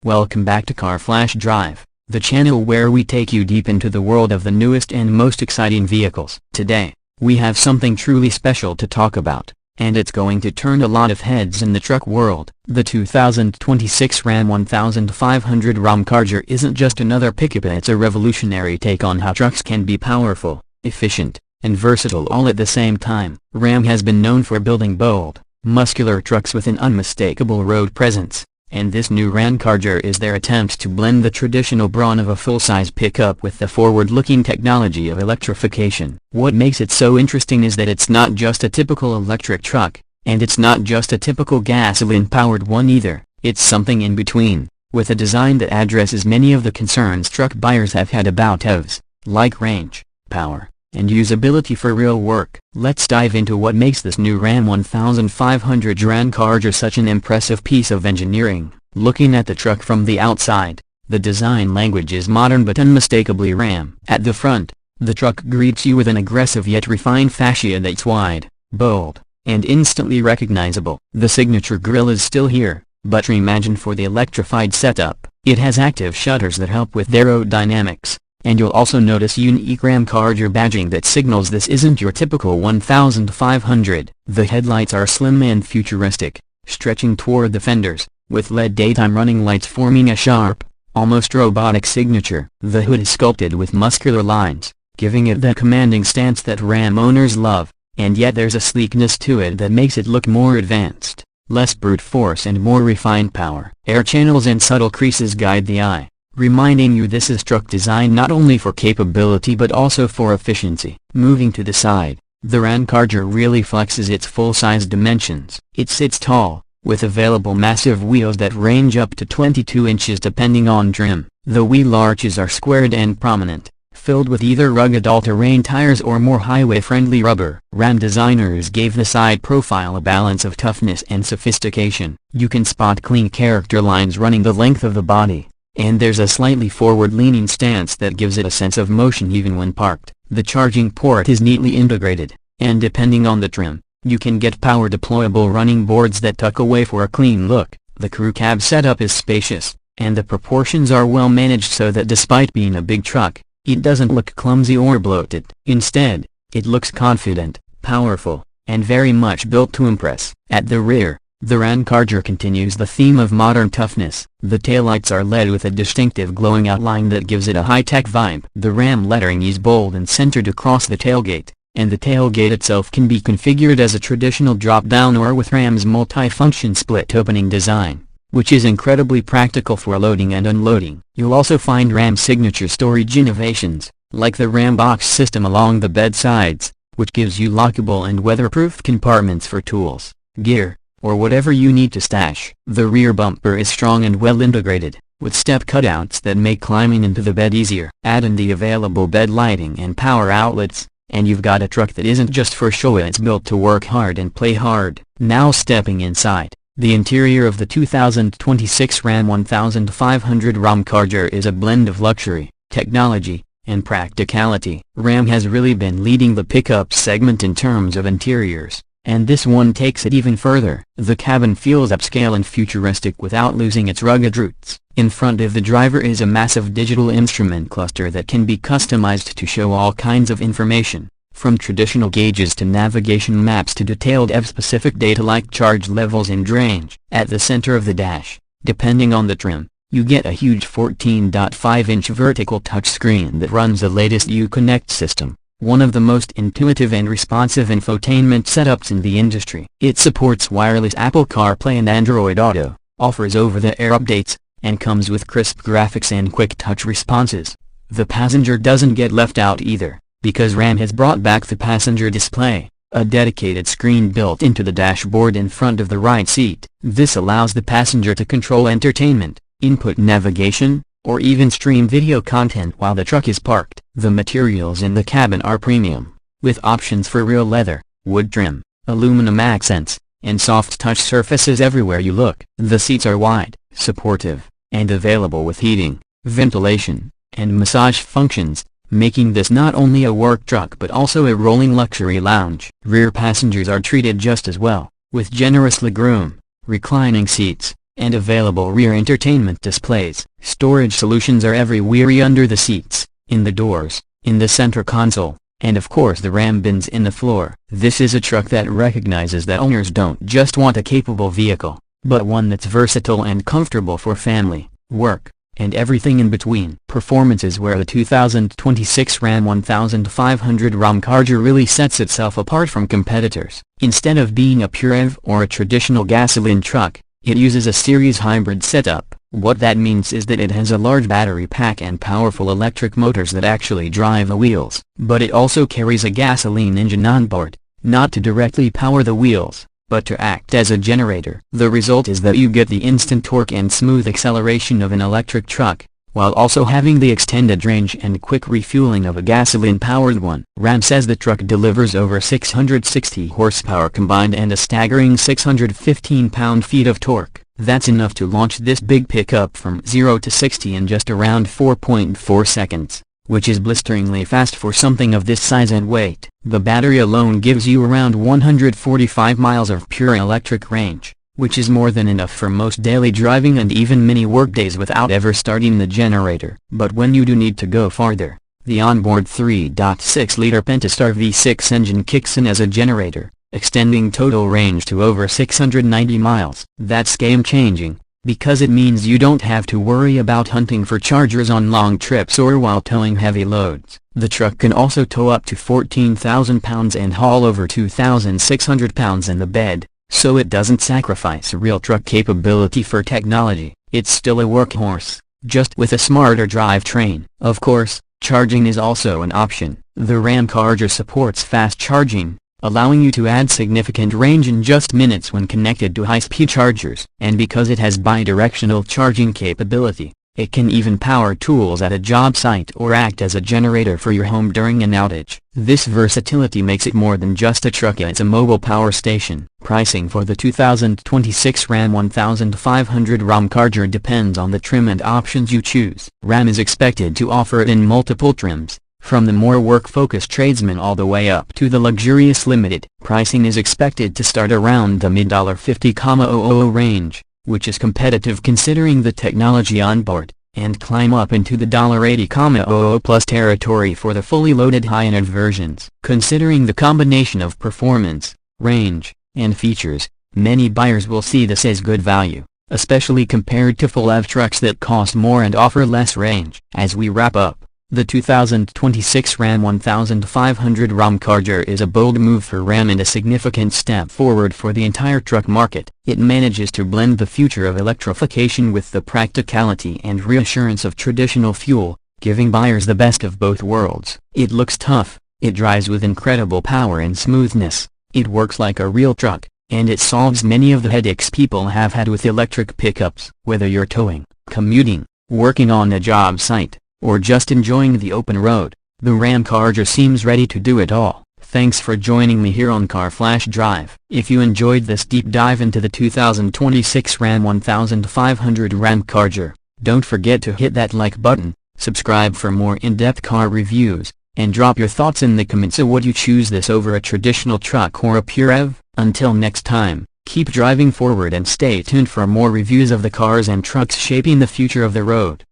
Welcome back to Car Flash Drive, the channel where we take you deep into the world of the newest and most exciting vehicles. Today, we have something truly special to talk about, and it's going to turn a lot of heads in the truck world. The 2026 Ram 1500 Ramcharger isn't just another pickup, it's a revolutionary take on how trucks can be powerful, efficient, and versatile all at the same time. Ram has been known for building bold, muscular trucks with an unmistakable road presence, and this new Ramcharger is their attempt to blend the traditional brawn of a full-size pickup with the forward-looking technology of electrification. What makes it so interesting is that it's not just a typical electric truck, and it's not just a typical gasoline-powered one either. It's something in between, with a design that addresses many of the concerns truck buyers have had about EVs, like range, power, and usability for real work. Let's dive into what makes this new Ram 1500 Ramcharger such an impressive piece of engineering. Looking at the truck from the outside, the design language is modern but unmistakably Ram. At the front, the truck greets you with an aggressive yet refined fascia that's wide, bold, and instantly recognizable. The signature grille is still here, but reimagined for the electrified setup. It has active shutters that help with aerodynamics, and you'll also notice unique Ramcharger badging that signals this isn't your typical 1500. The headlights are slim and futuristic, stretching toward the fenders, with LED daytime running lights forming a sharp, almost robotic signature. The hood is sculpted with muscular lines, giving it that commanding stance that Ram owners love, and yet there's a sleekness to it that makes it look more advanced, less brute force and more refined power. Air channels and subtle creases guide the eye, reminding you this is truck designed not only for capability but also for efficiency. Moving to the side, the Ramcharger really flexes its full-size dimensions. It sits tall, with available massive wheels that range up to 22 inches depending on trim. The wheel arches are squared and prominent, filled with either rugged all-terrain tires or more highway-friendly rubber. Ram designers gave the side profile a balance of toughness and sophistication. You can spot clean character lines running the length of the body, and there's a slightly forward-leaning stance that gives it a sense of motion even when parked. The charging port is neatly integrated, and depending on the trim, you can get power deployable running boards that tuck away for a clean look. The crew cab setup is spacious, and the proportions are well managed so that despite being a big truck, it doesn't look clumsy or bloated. Instead, it looks confident, powerful, and very much built to impress. At the rear, the Ramcharger continues the theme of modern toughness. The taillights are LED with a distinctive glowing outline that gives it a high-tech vibe. The Ram lettering is bold and centered across the tailgate, and the tailgate itself can be configured as a traditional drop-down or with Ram's multi-function split-opening design, which is incredibly practical for loading and unloading. You'll also find Ram signature storage innovations, like the Ram box system along the bed sides, which gives you lockable and weatherproof compartments for tools, gear, or whatever you need to stash. The rear bumper is strong and well integrated, with step cutouts that make climbing into the bed easier. Add in the available bed lighting and power outlets, and you've got a truck that isn't just for show, it's built to work hard and play hard. Now stepping inside, the interior of the 2026 Ram 1500 Ramcharger is a blend of luxury, technology, and practicality. Ram has really been leading the pickup segment in terms of interiors, and this one takes it even further. The cabin feels upscale and futuristic without losing its rugged roots. In front of the driver is a massive digital instrument cluster that can be customized to show all kinds of information, from traditional gauges to navigation maps to detailed EV-specific data like charge levels and range. At the center of the dash, depending on the trim, you get a huge 14.5-inch vertical touchscreen that runs the latest Uconnect system, one of the most intuitive and responsive infotainment setups in the industry. It supports wireless Apple CarPlay and Android Auto, offers over-the-air updates, and comes with crisp graphics and quick touch responses. The passenger doesn't get left out either, because Ram has brought back the passenger display, a dedicated screen built into the dashboard in front of the right seat. This allows the passenger to control entertainment, input navigation, or even stream video content while the truck is parked. The materials in the cabin are premium, with options for real leather, wood trim, aluminum accents, and soft touch surfaces everywhere you look. The seats are wide, supportive, and available with heating, ventilation, and massage functions, making this not only a work truck but also a rolling luxury lounge. Rear passengers are treated just as well, with generous legroom, reclining seats, and available rear entertainment displays. Storage solutions are everywhere, under the seats, in the doors, in the center console, and of course the Ram bins in the floor. This is a truck that recognizes that owners don't just want a capable vehicle, but one that's versatile and comfortable for family, work, and everything in between. Performance is where the 2026 Ram 1500 Ramcharger really sets itself apart from competitors. Instead of being a pure EV or a traditional gasoline truck, it uses a series hybrid setup. What that means is that it has a large battery pack and powerful electric motors that actually drive the wheels. But it also carries a gasoline engine on board, not to directly power the wheels, but to act as a generator. The result is that you get the instant torque and smooth acceleration of an electric truck, while also having the extended range and quick refueling of a gasoline-powered one. Ram says the truck delivers over 660 horsepower combined and a staggering 615 pound-feet of torque. That's enough to launch this big pickup from 0 to 60 in just around 4.4 seconds. Which is blisteringly fast for something of this size and weight. The battery alone gives you around 145 miles of pure electric range, which is more than enough for most daily driving and even mini workdays without ever starting the generator. But when you do need to go farther, the onboard 3.6-liter Pentastar V6 engine kicks in as a generator, extending total range to over 690 miles. That's game-changing, because it means you don't have to worry about hunting for chargers on long trips or while towing heavy loads. The truck can also tow up to 14,000 pounds and haul over 2,600 pounds in the bed, so it doesn't sacrifice real truck capability for technology. It's still a workhorse, just with a smarter drivetrain. Of course, charging is also an option. The Ramcharger supports fast charging, allowing you to add significant range in just minutes when connected to high-speed chargers. And because it has bidirectional charging capability, it can even power tools at a job site or act as a generator for your home during an outage. This versatility makes it more than just a truck, it's a mobile power station. Pricing for the 2026 Ram 1500 Ramcharger depends on the trim and options you choose. Ram is expected to offer it in multiple trims, from the more work-focused tradesman all the way up to the luxurious limited. Pricing is expected to start around the mid-$50,000 range, which is competitive considering the technology on board, and climb up into the $80,000 plus territory for the fully loaded high-end versions. Considering the combination of performance, range, and features, many buyers will see this as good value, especially compared to full EV trucks that cost more and offer less range. As we wrap up, the 2026 Ram 1500 Ramcharger is a bold move for Ram and a significant step forward for the entire truck market. It manages to blend the future of electrification with the practicality and reassurance of traditional fuel, giving buyers the best of both worlds. It looks tough, it drives with incredible power and smoothness, it works like a real truck, and it solves many of the headaches people have had with electric pickups. Whether you're towing, commuting, working on a job site, or just enjoying the open road, the Ramcharger seems ready to do it all. Thanks for joining me here on Car Flash Drive. If you enjoyed this deep dive into the 2026 Ram 1500 Ramcharger, don't forget to hit that like button, subscribe for more in-depth car reviews, and drop your thoughts in the comments. So would you choose this over a traditional truck or a pure EV? Until next time, keep driving forward and stay tuned for more reviews of the cars and trucks shaping the future of the road.